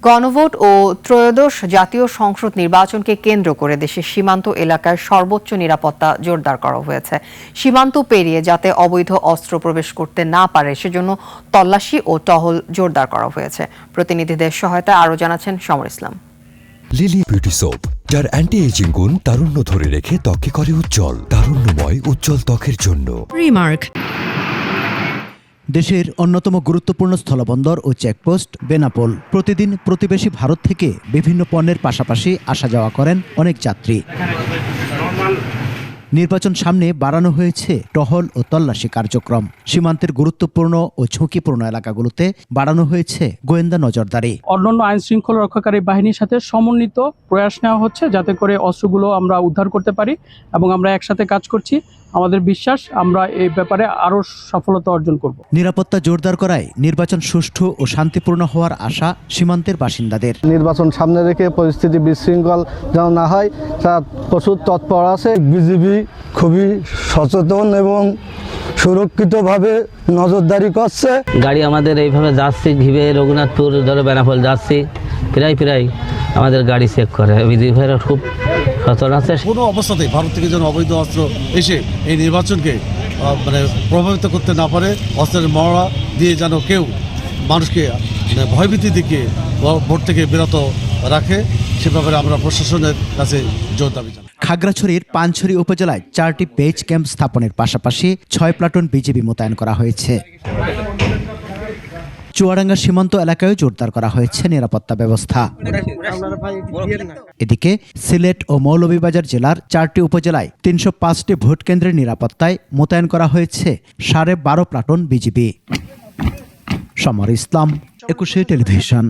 গণভোট ও ত্রয়োদশ জাতীয় সংসদ নির্বাচনকে কেন্দ্র করে দেশের সীমান্ত এলাকায় সর্বোচ্চ নিরাপত্তা জোরদার করা হয়েছে। সীমান্ত পেরিয়ে যাতে অবৈধ অস্ত্র প্রবেশ করতে না পারে সেজন্য তল্লাশি ও টহল জোরদার করা হয়েছে। প্রতিনিধিদের সহায়তায় আরও জানাচ্ছেন সমর ইসলাম। লিলি বিউটি সোপ, যার অ্যান্টি এজিং গুণ তারুণ্য ধরে রেখে ত্বকে করে উজ্জ্বল। তারুণ্যময় উজ্জ্বল ত্বকের জন্য রিমার্ক। দেশের অন্যতম গুরুত্বপূর্ণ স্থলবন্দর ও চেকপোস্ট বেনাপোল। প্রতিদিন প্রতিবেশী ভারত থেকে বিভিন্ন পণ্যের পাশাপাশি আসা যাওয়া করেন অনেক যাত্রী। নির্বাচন সামনে বাড়ানো হয়েছে টহল ও তল্লাশি কার্যক্রম। সীমান্তের গুরুত্বপূর্ণ ও ঝুঁকিপূর্ণ এলাকাগুলোতে বাড়ানো হয়েছে গোয়েন্দা নজরদারি। অন্যান্য আইন শৃঙ্খলা রক্ষাকারী বাহিনীর সাথে সমন্বিত প্রয়াস নেওয়া হচ্ছে যাতে করে অস্ত্রগুলো আমরা উদ্ধার করতে পারি এবং আমরা একসাথে কাজ করছি। আমাদের বিশ্বাস আমরা এই ব্যাপারে আরও সফলতা অর্জন করব। নিরাপত্তা জোরদার করায় নির্বাচন সুষ্ঠু ও শান্তিপূর্ণ হওয়ার আশা সীমান্তের বাসিন্দাদের। নির্বাচন সামনে রেখে পরিস্থিতি বিশৃঙ্খল যেন না হয় তা প্রচুর তৎপর আছে। বিজিবি খুবই সচেতন এবং সুরক্ষিতভাবে নজরদারি করছে। গাড়ি আমাদের এইভাবে যাচ্ছি, ঘিবে রঘুনাথপুর ধরে বেনাপোল যাচ্ছি, প্রায় আমাদের গাড়ি চেক করে। বিজিবি ভাইরা খুব সচেতন আছে। কোনো অবস্থাতেই ভারত থেকে যেন অবৈধ অস্ত্র এসে এই নির্বাচনকে প্রভাবিত করতে না পারে, অস্ত্রের মহড়া দিয়ে যেন কেউ মানুষকে ভয়ভীতি দিকে ভোট থেকে বিরত রাখে, সে ব্যাপারে আমরা প্রশাসনের কাছে জোর দাবি জানাই। খাগড়াছড়ির পানছড়ি উপজেলায় 4টি বেজ ক্যাম্প স্থাপনের পাশাপাশি 6 প্লাটুন বিজিবি মোতায়েন করা হয়েছে। চুয়াডাঙ্গা সীমান্ত এলাকায় জোরদার করা হয়েছে নিরাপত্তা ব্যবস্থা। এদিকে সিলেট ও মৌলভীবাজার জেলার 4টি উপজেলায় 305টি ভোট কেন্দ্রের নিরাপত্তায় মোতায়েন করা হয়েছে 12.5 প্লাটুন বিজিবি। সমর ইসলাম, 21 টেলিভিশন।